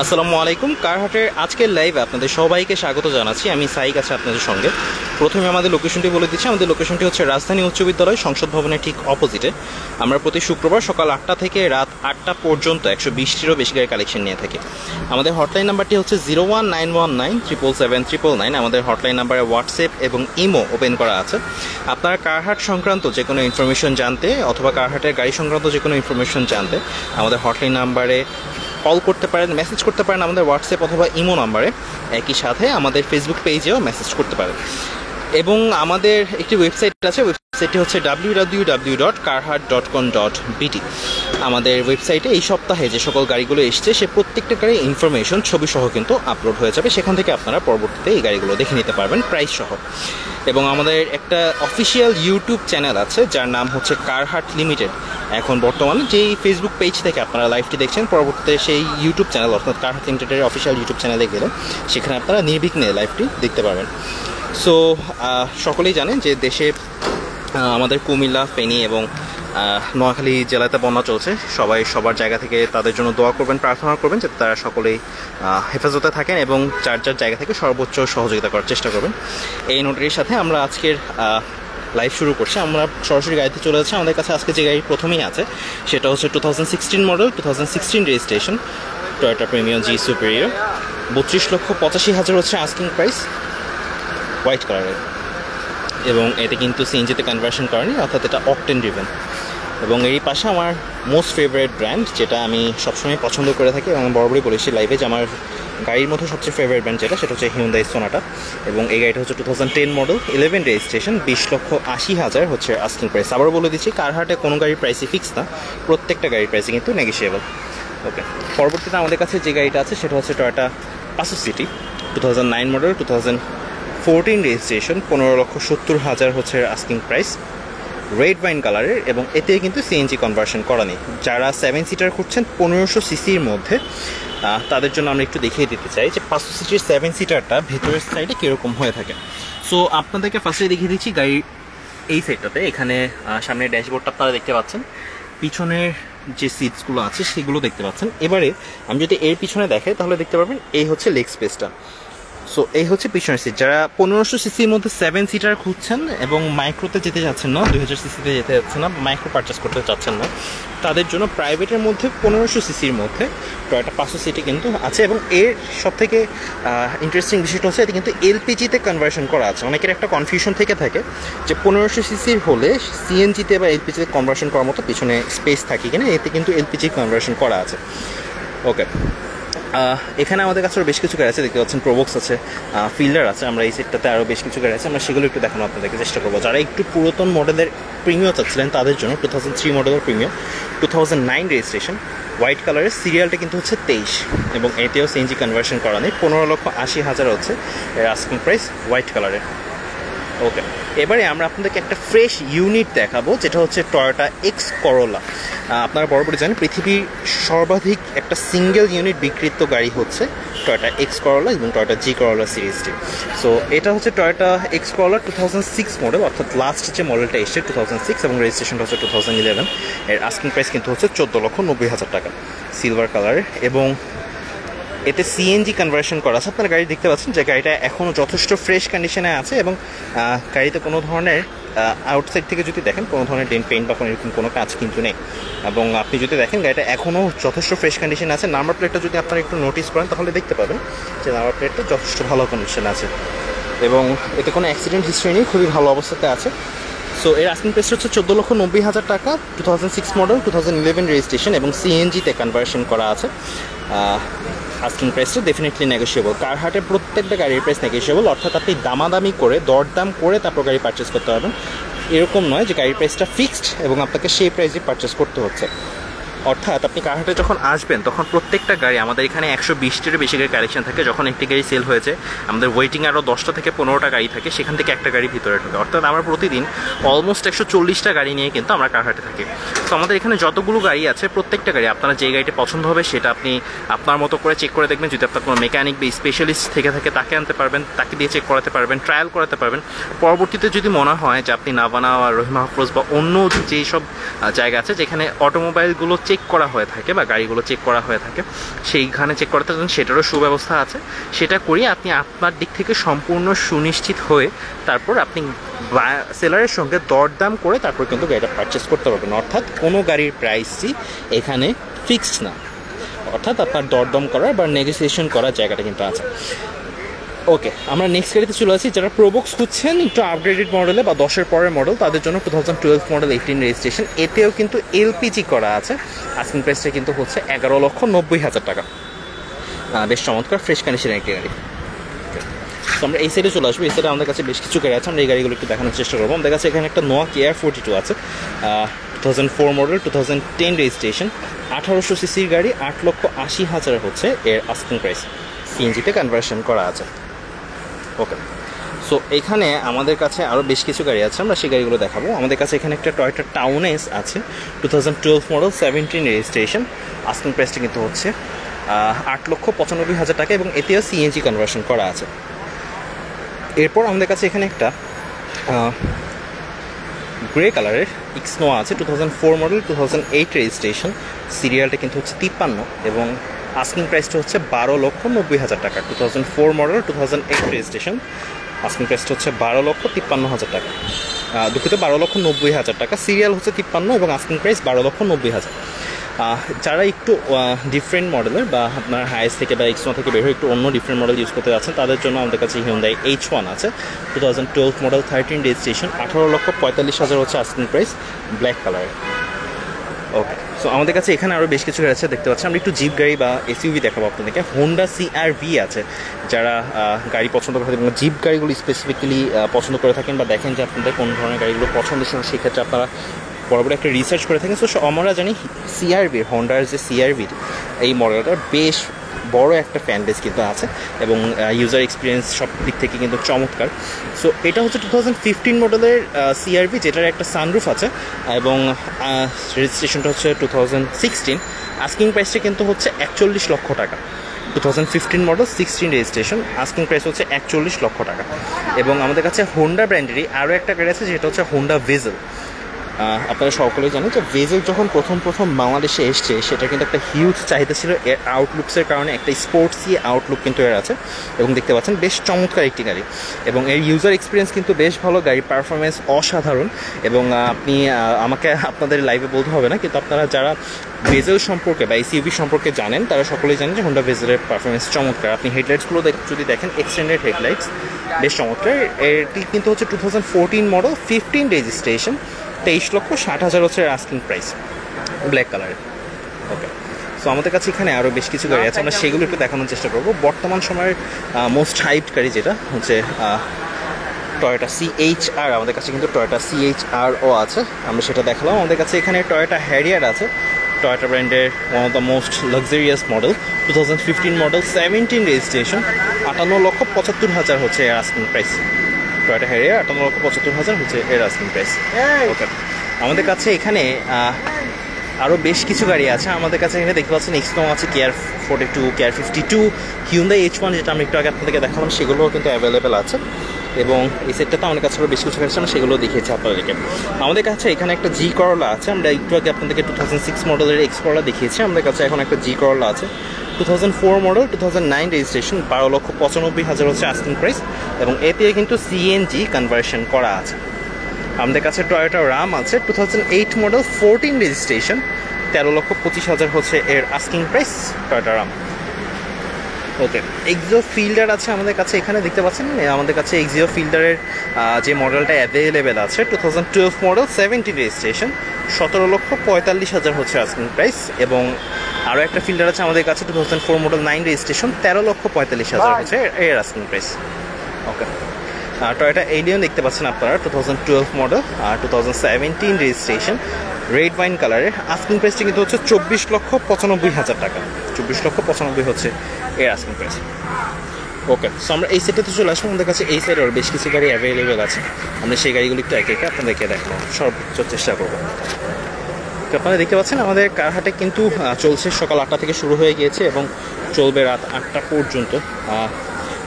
আসসালামু আলাইকুম। কারহাটের আজকের লাইভে আপনাদের সবাইকে স্বাগত জানাচ্ছি। আমি সাইক আছি আপনাদের সঙ্গে। প্রথমে আমাদের লোকেশনটি বলে দিচ্ছি। আমাদের লোকেশনটি হচ্ছে রাজধানী উচ্চ বিদ্যালয় সংসদ ভবনের ঠিক অপোজিটে। আমরা প্রতি শুক্রবার সকাল 8টা থেকে রাত 8টা পর্যন্ত 120টিরও বেশি গাড়ি কালেকশন নিয়ে থাকি। আমাদের হটলাইন নাম্বারটি হচ্ছে 01919779999। আমাদের হটলাইন নাম্বারে হোয়াটসঅ্যাপ এবং ইমো ওপেন করা আছে। আপনারা কারহাট সংক্রান্ত যে কোনো ইনফরমেশন জানতে অথবা কারহাটের গাড়ি সংক্রান্ত যে কোনো ইনফরমেশন জানতে আমাদের হটলাইন নাম্বারে কল করতে পারেন, মেসেজ করতে পারেন আমাদের হোয়াটসঅ্যাপ অথবা ইমো নাম্বারে। একই সাথে আমাদের ফেসবুক পেজেও মেসেজ করতে পারেন। এবং আমাদের একটি ওয়েবসাইট আছে, ওয়েবসাইটটি হচ্ছে www.carhart.com.bt। আমাদের ওয়েবসাইটে এই সপ্তাহে যে সকল গাড়িগুলো এসছে সে প্রত্যেকটা গাড়ির ইনফরমেশন ছবি সহ কিন্তু আপলোড হয়ে যাবে। সেখান থেকে আপনারা পরবর্তীতে এই গাড়িগুলো দেখে নিতে পারবেন প্রাইস সহ। এবং আমাদের একটা অফিসিয়াল ইউটিউব চ্যানেল আছে যার নাম হচ্ছে কারহাট লিমিটেড। এখন বর্তমানে যেই ফেসবুক পেজ থেকে আপনারা লাইভটি দেখছেন, পরবর্তীতে সেই ইউটিউব চ্যানেল অর্থাৎ কারহাট লিমিটেডের অফিসিয়াল ইউটিউব চ্যানেলে গেলে সেখানে আপনারা নির্বিঘ্নে লাইভটি দেখতে পারবেন। সো সকলেই জানেন যে দেশে আমাদের কুমিল্লা, ফেনী এবং নোয়াখালী জেলাতে বন্যা চলছে। সবাই সবার জায়গা থেকে তাদের জন্য দোয়া করবেন, প্রার্থনা করবেন যাতে তারা সকলেই হেফাজতে থাকেন এবং যার যার জায়গা থেকে সর্বোচ্চ সহযোগিতা করার চেষ্টা করবেন। এই নোটের সাথে আমরা আজকের লাইভ শুরু করছি। আমরা সরাসরি গাড়িতে চলে যাচ্ছি। আমাদের কাছে আজকে যে গাড়ি প্রথমেই আছে সেটা হচ্ছে 2016 মডেল, 2016 রেজিস্ট্রেশন টয়োটা প্রিমিয়াম জি সুপেরিয়র। 32,85,000 হচ্ছে আস্কিং প্রাইস, হোয়াইট কালারের। এবং এতে কিন্তু সিএনজিতে কনভার্সন করেনি, অর্থাৎ এটা অকটেন ড্রিভেন। এবং এই পাশে আমার মোস্ট ফেভারিট ব্র্যান্ড, যেটা আমি সবসময় পছন্দ করে থাকি এবং বরাবরই বলেছি লাইভে যে আমার গাড়ির মধ্যে সবচেয়ে ফেভারিট ব্র্যান্ড সেটা হচ্ছে হিউন্ডাই সোনাটা। এবং এই গাড়িটা হচ্ছে 2010 মডেল, 11 রেজিস্ট্রেশন, 20,80,000 হচ্ছে আস্কিং প্রাইস। আবারও বলে দিচ্ছি, কারহাটে কোনো গাড়ির প্রাইসই ফিক্স না, প্রত্যেকটা গাড়ির প্রাইসই কিন্তু নেগোশিয়েবল। ওকে, পরবর্তীতে আমাদের কাছে যে গাড়িটা আছে সেটা হচ্ছে Toyota Passo city, 2009 model, 2014 registration, 15,70,000 হচ্ছে আস্কিং প্রাইস, রেড ওয়াইন কালারের। এবং এতে কিন্তু সিএনজি কনভার্সন করা নেই। যারা 7 সিটার খুঁজছেন 1500 সিসির মধ্যে, তাদের জন্য আমরা একটু দেখিয়ে দিতে চাই যে 500 সিসির 7 সিটারটা ভেতরের সাইডে কীরকম হয়ে থাকে। সো আপনাদেরকে ফার্স্টে দেখিয়ে দিচ্ছি গাড়ির এই সাইডটাতে। এখানে সামনে ড্যাশবোর্ডটা আপনারা দেখতে পাচ্ছেন, পিছনের যে সিটসগুলো আছে সেগুলো দেখতে পাচ্ছেন। এবারে আমি যদি এর পিছনে দেখাই তাহলে দেখতে পারবেন এই হচ্ছে লেগ স্পেসটা। সো এই হচ্ছে পিছনের সিট। যারা 1500 সিসির মধ্যে 7 সিটার খুঁজছেন এবং মাইক্রোতে যেতে যাচ্ছেন না, 2000 সিসিতে যেতে যাচ্ছেন না, মাইক্রো পারচেস করতে চাচ্ছেন না, তাদের জন্য প্রাইভেটের মধ্যে 1500 সিসির মধ্যে টয়োটা পাসো সিটি কিন্তু আছে। এবং এর সবথেকে ইন্টারেস্টিং বিষয়টা হচ্ছে এতে কিন্তু এলপিজিতে কনভার্সন করা আছে। অনেকের একটা কনফিউশন থেকে থাকে যে 1500 সিসির হলে সিএনজিতে বা এলপিজিতে কনভার্সন করার মতো পিছনে স্পেস থাকে কিনা। এতে কিন্তু এলপিজি কনভার্সন করা আছে। ওকে, এখানে আমাদের কাছে আরও বেশ কিছু গাড়ি আছে, দেখতে পাচ্ছেন প্রোবক্স আছে, ফিল্ডার আছে। আমরা এই সেটটাতে আরও বেশ কিছু গাড়ি আছে, আমরা সেগুলো একটু দেখানো আপনাদেরকে চেষ্টা করবো। যারা একটু পুরাতন মডেলের প্রিমিয়াম চাচ্ছিলেন তাদের জন্য 2003 মডেলের প্রিমিয়াম, 2009 রেজিস্ট্রেশন, হোয়াইট কালারের, সিরিয়ালটা কিন্তু হচ্ছে 23 এবং এতেও সিএনজি কনভার্সন করা নেই। 15,80,000 হচ্ছে এর আস্কিং প্রাইস, হোয়াইট কালারের। ওকে, এবারে আমরা আপনাদেরকে একটা ফ্রেশ ইউনিট দেখাবো যেটা হচ্ছে টয়োটা এক্স করোলা। আপনারা বরাবরই জানেন পৃথিবীর সর্বাধিক একটা সিঙ্গেল ইউনিট বিক্রিত গাড়ি হচ্ছে টয়োটা এক্স করোলা এবং টয়োটা জি করোলা সিরিজটি। সো এটা হচ্ছে টয়োটা এক্স করোলা 2006 মডেল, অর্থাৎ লাস্ট যে মডেলটা এসছে 2006 এবং রেজিস্ট্রেশনটা হচ্ছে 2011। এর আস্কিং প্রাইস কিন্তু হচ্ছে 14,90,000 টাকা, সিলভার কালারের। এবং এতে সিএনজি কনভার্সন করা আছে। আপনারা গাড়ি দেখতে পাচ্ছেন যে গাড়িটা এখনও যথেষ্ট ফ্রেশ কন্ডিশনে আছে এবং গাড়িতে কোনো ধরনের আউটসাইড থেকে যদি দেখেন কোনো ধরনের ডেন্ট পেইন্ট বা কোনো এরকম কোনো কাজ কিন্তু নেই। এবং আপনি যদি দেখেন গাড়িটা এখনও যথেষ্ট ফ্রেশ কন্ডিশনে আছে। নাম্বার প্লেটটা যদি আপনারা একটু নোটিস করেন তাহলে দেখতে পাবেন যে নাম্বার প্লেটটা যথেষ্ট ভালো কন্ডিশনে আছে এবং এতে কোনো অ্যাক্সিডেন্ট হিস্ট্রি নেই, খুবই ভালো অবস্থাতে আছে। সো এর আস্কিং প্রাইস হচ্ছে 14,90,000 টাকা, 2006 মডেল, 2011 রেজিস্ট্রেশন এবং সিএনজিতে কনভার্সন করা আছে। আস্কিং প্রাইসটা ডেফিনেটলি নেগোশিয়েবল। কারহাটে প্রত্যেকটা গাড়ির প্রাইস নেগোশিয়েবল, অর্থাৎ আপনি দামাদামি করে দরদাম করে তারপর গাড়ি পারচেস করতে পারবেন। এরকম নয় যে গাড়ির প্রাইসটা ফিক্সড এবং আপনাকে সেই প্রাইসে পারচেস করতে হচ্ছে। অর্থাৎ আপনি কারহাটে যখন আসবেন তখন প্রত্যেকটা গাড়ি, আমাদের এখানে 120টিরও বেশি গাড়ি কালেকশন থাকে। যখন একটি গাড়ি সেল হয়েছে আমাদের ওয়েটিং আরও 10টা থেকে 15টা গাড়ি থাকে, সেখান থেকে একটা গাড়ি ভিতরে ঢোকে। অর্থাৎ আমরা প্রতিদিন অলমোস্ট 140টা গাড়ি নিয়ে কিন্তু আমরা কারহাটে থাকি। তো আমাদের এখানে যতগুলো গাড়ি আছে প্রত্যেকটা গাড়ি আপনারা যে গাড়িটা পছন্দ হবে সেটা আপনি আপনার মতো করে চেক করে দেখবেন। যদি আপনার কোনো মেকানিক বা স্পেশালিস্ট থেকে থাকে তাকে আনতে পারবেন, তাকে দিয়ে চেক করাতে পারবেন, ট্রায়াল করাতে পারবেন। পরবর্তীতে যদি মনে হয় যে আপনি নাভানা বা রহিমা আফরোজ বা অন্য যেসব জায়গা আছে যেখানে অটোমোবাইলগুলো চেক করা হয়ে থাকে বা গাড়িগুলো চেক করা হয়ে থাকে, সেইখানে চেক করাতে সেটারও সুব্যবস্থা আছে। সেটা করিয়ে আপনি আপনার দিক থেকে সম্পূর্ণ সুনিশ্চিত হয়ে তারপর আপনি সেলারের সঙ্গে দরদাম করে তারপর কিন্তু গাড়িটা পারচেস করতে পারবেন। অর্থাৎ কোনো গাড়ির প্রাইসই এখানে ফিক্সড না, অর্থাৎ আপনার দরদাম করার বা নেগোসিয়েশন করার জায়গাটা কিন্তু আছে। ওকে, আমরা নেক্সট গাড়িতে চলে আসি। যারা প্রোবক্স খুঁজছেন একটু আপগ্রেডেড মডেলে বা 10-এর পরের মডেল, তাদের জন্য 2012 মডেল 18 রেজিস্ট্রেশন, এতেও কিন্তু এলপিজি করা আছে। আস্কিং প্রাইসটা কিন্তু হচ্ছে 11,90,000 টাকা। বেশ চমৎকার ফ্রেশ কন্ডিশনের একটি গাড়ি। তো আমরা এই সাইডে চলে আসবো। এই সাইডে আমাদের কাছে বেশ কিছু গাড়ি আছে, আমরা এই গাড়িগুলো একটু দেখানোর চেষ্টা করবো। আমাদের কাছে এখানে একটা নোয়া কেয়ার 42 আছে, 2004 মডেল, 2010 রেজিস্ট্রেশন, 1800 সিসির গাড়ি, 8,80,000 হচ্ছে এর আস্কিং প্রাইস। সিএনজিতে কনভার্সন করা আছে। ওকে, সো এখানে আমাদের কাছে আরও বেশ কিছু গাড়ি আছে, আমরা সেই গাড়িগুলো দেখাবো। আমাদের কাছে এখানে একটা টয়োটা টাউন এস আছে, 2012 মডেল, 17 রেজিস্ট্রেশন, আস্কিং প্রাইসটা কিন্তু হচ্ছে 8,95,000 টাকা এবং এতেও সিএনজি কনভার্সন করা আছে। এরপর আমাদের কাছে এখানে একটা গ্রে কালারের ইক্সনোয়া আছে, 2004 মডেল, 2008 রেজিস্ট্রেশন, সিরিয়ালটা কিন্তু হচ্ছে 53 এবং আস্কিং প্রাইসটা হচ্ছে 12,90,000 টাকা। 2004 মডেল, 2008 রেজিস্ট্রেশন, আস্কিং প্রাইসটা হচ্ছে 12,53,000 টাকা। দুঃখিত, 12,90,000 টাকা। সিরিয়াল হচ্ছে 53 এবং আস্কিং প্রাইস 12,90,000। যারা একটু ডিফারেন্ট মডেলের বা আপনার হাইস থেকে বা এক্সনো থেকে বের হয়ে একটু অন্য ডিফারেন্ট মডেল ইউজ করতে যাচ্ছেন, তাদের জন্য আমাদের কাছে হিউন্ডাই H1 আছে, 2012 মডেল, 13 রেজিস্ট্রেশন, 18,45,000 হচ্ছে আস্কিং প্রাইস, ব্ল্যাক কালারের। ওকে, সো আমাদের কাছে এখানে আরও বেশ কিছু গাড়ি আছে, দেখতে পাচ্ছি। আমরা একটু জিপ গাড়ি বা এসইউভি দেখাবো আপনাদেরকে। হোন্ডা CR-V আছে, যারা গাড়ি পছন্দ করে থাকেন, জিপ গাড়িগুলো স্পেসিফিক্যালি পছন্দ করে থাকেন বা দেখেন যে আপনাদের কোন ধরনের গাড়িগুলো পছন্দ, সেক্ষেত্রে আপনারা বরাবর একটা রিসার্চ করে থাকেন। সো আমরা জানি CR-V, হোন্ডার যে CR-V এই মডেলটার বেশ বড় একটা ফ্যান বেস কিন্তু আছে এবং ইউজার এক্সপিরিয়েন্স সব দিক থেকে কিন্তু চমৎকার। সো এটা হচ্ছে 2015 মডেলের CR-V, যেটার একটা সানরুফ আছে এবং রেজিস্ট্রেশনটা হচ্ছে 2016। আস্কিং প্রাইসটা কিন্তু হচ্ছে 41 লক্ষ টাকা। 2015 মডেল, 16 রেজিস্ট্রেশন, আস্কিং প্রাইস হচ্ছে 41 লক্ষ টাকা। এবং আমাদের কাছে হোন্ডা ব্র্যান্ডেরই আরও একটা গাড়ি আছে, যেটা হচ্ছে হোন্ডা ভেজেল। আপনারা সকলেই জানেন যে ভেজেল যখন প্রথম বাংলাদেশে এসছে, সেটা কিন্তু একটা হিউজ চাহিদা ছিল এর আউটলুকসের কারণে। একটা স্পোর্টসি আউটলুক কিন্তু এর আছে এবং দেখতে পাচ্ছেন বেশ চমৎকার একটি গাড়ি এবং এর ইউজার এক্সপিরিয়েন্স কিন্তু বেশ ভালো, গাড়ির পারফরমেন্স অসাধারণ। এবং আপনি আমাকে আপনাদের লাইভে বলতে হবে না, কিন্তু আপনারা যারা ভেজেল সম্পর্কে বা এসইউভি সম্পর্কে জানেন, তারা সকলেই জানেন যে হোন্ডা ভেজেলের পারফরমেন্স চমৎকার। আপনি হেডলাইটসগুলো যদি দেখেন, এক্সটেন্ডেড হেডলাইটস বেশ চমৎকার। এটি কিন্তু হচ্ছে 2014 মডেল, 15 রেজিস্ট্রেশন, 23,60,000 হচ্ছে আস্কিং প্রাইস, ব্ল্যাক কালারের। ওকে, সো আমাদের কাছে এখানে আরও বেশ কিছু গাড়ি আছে, আমরা সেগুলো একটু দেখানোর চেষ্টা করবো। বর্তমান সময়ের মোস্ট হাইপড গাড়ি যেটা হচ্ছে টয়োটা CHR, আমাদের কাছে কিন্তু টয়োটা CHR-ও আছে, আমরা সেটা দেখালাম। আমাদের কাছে এখানে টয়োটা হ্যারিয়ার আছে, টয়োটা ব্র্যান্ডের one of the most luxurious model, 2015 model, 17 registration, 58,75,000 হচ্ছে এর আস্কিং প্রাইস। টয়োটা হ্যারিয়ার 58,75,000 হচ্ছে এর আস্কিং প্রাইস। ওকে, আমাদের কাছে এখানে আরও বেশ কিছু গাড়ি আছে। আমাদের কাছে এখানে দেখতে পাচ্ছেন এক্সনো আছে, কেয়ার 42, কেয়ার 52, হিউন্ডাই H1 যেটা আমি একটু আগে আপনাদেরকে দেখালাম, সেগুলোও কিন্তু অ্যাভেলেবেল আছে। এবং এই সেটটাতে আমাদের কাছে আরও বেশ কিছু গাড়ি আছে, আমরা সেগুলো দেখিয়েছি আপনাদেরকে। আমাদের কাছে এখানে একটা জি করলা আছে, আমরা একটু আগে আপনাদেরকে 2006 মডেলের এক্স করলা দেখিয়েছি। আমাদের কাছে এখন একটা জি করলা আছে, 2004 মডেল, 2009 রেজিস্ট্রেশন, 12,95,000 হচ্ছে আস্কিং প্রাইস এবং এতে কিন্তু সিএনজি কনভার্সন করা আছে। আমাদের কাছে টয়োটা রাম আছে, 2008 মডেল, 14 রেজিস্ট্রেশন, 13,25,000 হচ্ছে এর আস্কিং প্রাইস, টয়োটা রাম। ওকে, এক্সিও ফিল্ডার আছে আমাদের কাছে, এখানে দেখতে পাচ্ছেন আমাদের কাছে এক্সিও ফিল্ডারের যে মডেলটা অ্যাভেলেবেল আছে, 2012 মডেল, 17 রেজিস্ট্রেশন, 17,45,000 হচ্ছে আস্কিং প্রাইস। এবং আরও একটা ফিল্ডার আছে আমাদের কাছে, 2004 মডেল, 9 রেজিস্ট্রেশন, 13,45,000 হচ্ছে এর আস্কিং প্রাইস। ওকে, টয়োটা এলিয়ন দেখতে পাচ্ছেন আপনারা, 2012 মডেল, 2017 রেজিস্ট্রেশন, রেড ওয়াইন কালারের, আস্কিং প্রাইসটি কিন্তু হচ্ছে 24,95,000 টাকা। 24,95,000 হচ্ছে এর আস্কিং প্রাইস। ওকে, সো আমরা এই সেটটাতে চলে আসবো। আমাদের কাছে এই সাইডে আরও বেশ কিছু গাড়ি অ্যাভেলেবেল আছে, আমরা সেই গাড়িগুলো একটু একে একে আপনাদেরকে দেখাবো, সর্বোচ্চ চেষ্টা করবো। আপনারা দেখতে পাচ্ছেন আমাদের কারহাটে কিন্তু চলছে, সকাল 8টা থেকে শুরু হয়ে গিয়েছে এবং চলবে রাত 8টা পর্যন্ত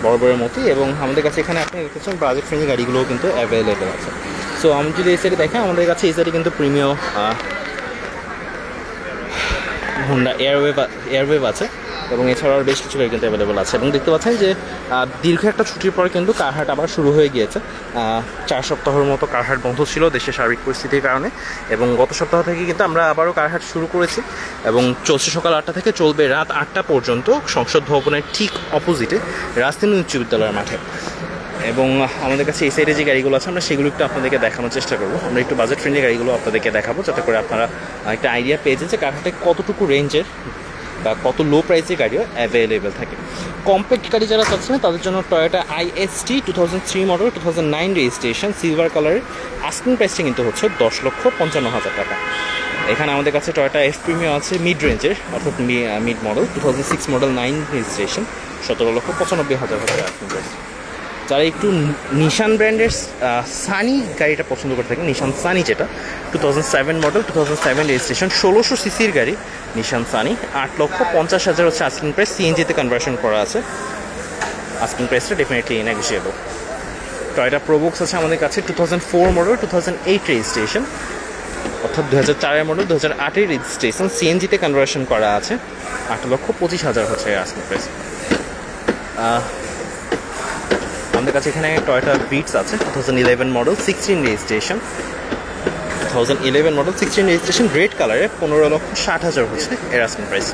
বরাবরের মতোই। এবং আমাদের কাছে এখানে আপনি দেখতেছেন বাজেট ফ্রেন্ডলি গাড়িগুলোও কিন্তু অ্যাভেলেবেল আছে। সো আমি যদি এই সাইডে দেখেন, আমাদের কাছে এই সাইডে কিন্তু প্রিমিয়াম হোন্ডা এয়ারওয়েভ আছে এবং এছাড়াও বেশ কিছু গাড়ি কিন্তু অ্যাভেলেবল আছে। এবং দেখতে পাচ্ছেন যে দীর্ঘ একটা ছুটির পর কিন্তু কারহাট আবার শুরু হয়ে গিয়েছে। 4 সপ্তাহের মতো কারহাট বন্ধ ছিল দেশের সার্বিক পরিস্থিতির কারণে, এবং গত সপ্তাহ থেকে কিন্তু আমরা আবারও কারহাট শুরু করেছি এবং চলছে সকাল 8টা থেকে, চলবে রাত 8টা পর্যন্ত সংসদ ভবনের ঠিক অপোজিটে রাজধানী উচ্চ বিদ্যালয়ের মাঠে। এবং আমাদের কাছে এই সাইডে যে গাড়িগুলো আছে আমরা সেগুলো একটু আপনাদেরকে দেখানোর চেষ্টা করবো। আমরা একটু বাজেট ফ্রেন্ডলি গাড়িগুলো আপনাদেরকে দেখাবো, যাতে করে আপনারা একটা আইডিয়া পেয়েছেন যে কারহাটে কতটুকু রেঞ্জের বা কত লো প্রাইসের গাড়িও অ্যাভেলেবেল থাকে। কম্প্যাক্ট গাড়ি যারা চাচ্ছেন তাদের জন্য Toyota IST 2003 model 2009 registration silver কালারের আস্কিং প্রাইসটা কিন্তু হচ্ছে 10,55,000 টাকা। এখানে আমাদের কাছে টয়োটা এফ প্রিমিয়াম আছে মিড রেঞ্জের, অর্থাৎ মিড মডেল 2006 মডেল 9 রেজিস্ট্রেশন 17,95,000 টাকা আস্কিং প্রাইস। যারা একটু নিশান ব্র্যান্ডের সানি গাড়িটা পছন্দ করে থাকেন, নিশান সানি যেটা 2007 মডেল 2007 রেজিস্ট্রেশন 1600 সিসির গাড়ি নিশান সানি 8,50,000 হচ্ছে আস্কিং প্রাইস। সিএনজিতে কনভার্সন করা আছে, আস্কিং প্রাইসটা ডেফিনেটলি নেগোশিয়েবল। টয়োটা প্রোবক্স আছে আমাদের কাছে 2004 মডেল 2008 রেজিস্ট্রেশন, অর্থাৎ 2004 মডেল 2008 রেজিস্ট্রেশন, সিএনজিতে কনভার্সন করা আছে 8,25,000 হচ্ছে আস্কিং প্রাইস। আমাদের কাছে এখানে টয়োটা বিটস আছে 2011 model 16 registration, 2011 model 16 registration red কালারে 15,60,000 হচ্ছে এর আস্কিং প্রাইস।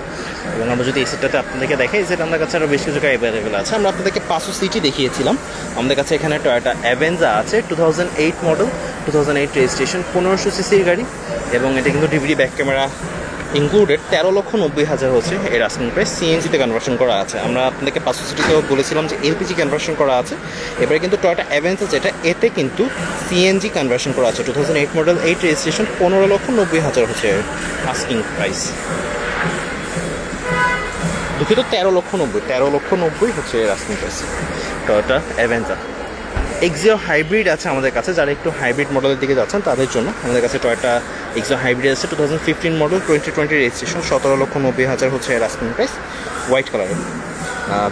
এবং আমরা যদি এই সেটটাতে আপনাদেরকে দেখাই, এই সেট আমাদের কাছে আরও বেশ কিছু গাড়ি অ্যাভেলেবেল আছে। আমরা আপনাদেরকে পাঁচশো সিটি দেখিয়েছিলাম। আমাদের কাছে এখানে টয়োটা অ্যাভেঞ্জা আছে 2008 মডেল 2008 রেজিস্ট্রেশন 1500 সিসির গাড়ি, এবং এটা কিন্তু ডিভিডি ব্যাক ক্যামেরা ইনক্লুডেড 13,90,000 হচ্ছে এর আস্কিং প্রাইস। সিএনজিতে কনভার্সন করা আছে। আমরা আপনাদেরকে 500 সিটিতেও বলেছিলাম যে এলপিজি কনভার্সন করা আছে। এবারে কিন্তু টয়োটা অ্যাভেঞ্জা যেটা, এতে কিন্তু সিএনজি কনভার্সন করা আছে 2008 মডেল 8 রেজিস্ট্রেশন 15,90,000 হচ্ছে এর আস্কিং প্রাইস। দুঃখিত 13,90,000 হচ্ছে এর asking price Toyota Avanza. Axio hybrid আছে আমাদের কাছে, যারা একটু হাইব্রিড মডেলের দিকে যাচ্ছেন তাদের জন্য আমাদের কাছে টয়োটা এক্সিও হাইব্রিড আছে 2015 মডেল 2020 রেজিস্ট্রেশন 17,90,000 হচ্ছে এর আস্কিং প্রাইস, হোয়াইট কালারের।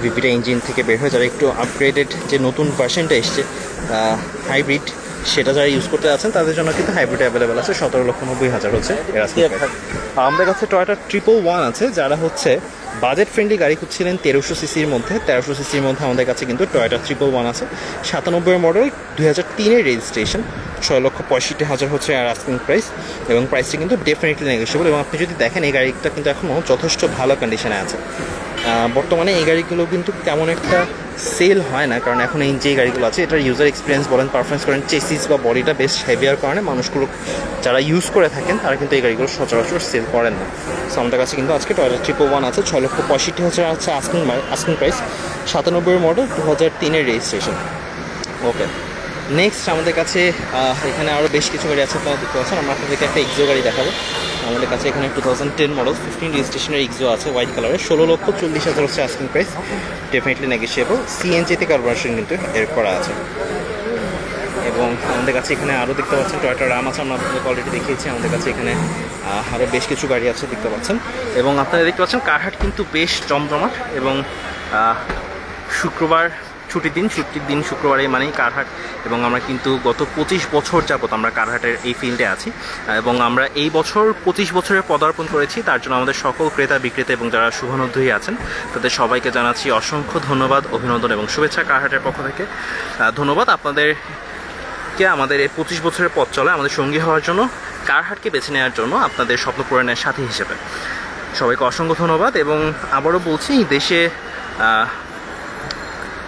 ভিভিটা ইঞ্জিন থেকে বের হয়ে যারা একটু আপগ্রেডেড যে নতুন ভার্সনটা এসছে হাইব্রিড, সেটা যারা ইউজ করতে যাচ্ছেন তাদের জন্য কিন্তু হাইব্রিড অ্যাভেলেবেল আছে 17,90,000 হচ্ছে এর আস্কিং প্রাইস। আমাদের কাছে টয়োটা 111 আছে, যারা হচ্ছে বাজেট ফ্রেন্ডলি গাড়ি খুঁজছিলেন 1300 সিসির মধ্যে। 1300 সিসির মধ্যে আমাদের কাছে কিন্তু টয়োটা 111 আছে 97 মডেল 2003 রেজিস্ট্রেশন 6,65,000 হচ্ছে আর আস্কিং প্রাইস, এবং প্রাইসটা কিন্তু ডেফিনেটলি নেগোশিয়েবল। এবং আপনি যদি দেখেন এই গাড়িটা কিন্তু এখনও যথেষ্ট ভালো কন্ডিশনে আছে। বর্তমানে এই গাড়িগুলো কিন্তু তেমন একটা সেল হয় না, কারণ এখন এই যে গাড়িগুলো আছে এটার ইউজার এক্সপিরিয়েন্স বলেন, পারফরমেন্স করেন, চেসিস বা বডিটা বেশ হেভিয়ার কারণে মানুষগুলো যারা ইউজ করে থাকেন তারা কিন্তু এই গাড়িগুলো সচরাচর সেল করেন না। সো আমাদের কাছে কিন্তু আজকে টয়োটা 111 আছে 6,65,000 আছে আস্কিং প্রাইস, 97 মডেল 2003 রেজিস্ট্রেশন। ওকে, নেক্সট আমাদের কাছে এখানে আরও বেশ কিছু গাড়ি আছে, আপনারা দেখতে পাচ্ছেন। আমরা আপনাদেরকে একটা এক্সিও গাড়ি দেখাবো। আমাদের কাছে এখানে 2010 মডেল 15 রেজিস্ট্রেশনের এক্সিও আছে হোয়াইট কালারের 16,40,000 হচ্ছে আস্কিং প্রাইস, ডেফিনেটলি নেগোশিয়েবল। সিএনজিতে কনভার্সন কিন্তু এর করা আছে। এবং আমাদের কাছে এখানে আরও দেখতে পাচ্ছেন টয়োটা রাম আছে, আমরা আপনাদেরকে অলরেডি দেখিয়েছি। আমাদের কাছে এখানে আরও বেশ কিছু গাড়ি আছে দেখতে পাচ্ছেন। এবং আপনারা দেখতে পাচ্ছেন কারহাট কিন্তু বেশ জমজমাট, এবং শুক্রবার ছুটির দিন শুক্রবারে মানেই কারহাট। এবং আমরা কিন্তু গত 25 বছর যাবত আমরা কারহাটের এই ফিল্ডে আছি, এবং আমরা এই বছর 25 বছরে পদার্পণ করেছি। তার জন্য আমাদের সকল ক্রেতা বিক্রেতা এবং যারা শুভানুধ্যায়ী আছেন তাদের সবাইকে জানাচ্ছি অসংখ্য ধন্যবাদ, অভিনন্দন এবং শুভেচ্ছা কারহাটের পক্ষ থেকে। ধন্যবাদ আপনাদেরকে আমাদের এই 25 বছরের পথ চলে আমাদের সঙ্গী হওয়ার জন্য, কারহাটকে বেছে নেওয়ার জন্য, আপনাদের স্বপ্ন পূরণের সাথী হিসেবে। সবাইকে অসংখ্য ধন্যবাদ। এবং আবারও বলছি, দেশে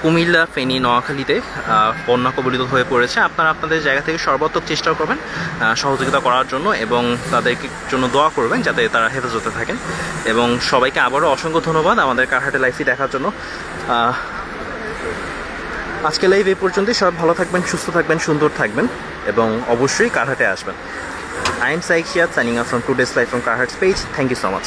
কুমিল্লা, ফেনী, নোয়াখালীতে বন্যা কবলিত হয়ে পড়েছে। আপনারা আপনাদের জায়গা থেকে সর্বাত্মক চেষ্টা করবেন সহযোগিতা করার জন্য, এবং তাদেরকে জন্য দোয়া করবেন যাতে তারা হেফাজতে থাকেন। এবং সবাইকে আবারও অসংখ্য ধন্যবাদ আমাদের কারহাটের লাইভটি দেখার জন্য। আজকে লাইভ এই পর্যন্তই। সবাই ভালো থাকবেন, সুস্থ থাকবেন, সুন্দর থাকবেন, এবং অবশ্যই কারহাটে আসবেন। I am Saik Shia, signing off from today's live from Carhart's page. Thank you so much.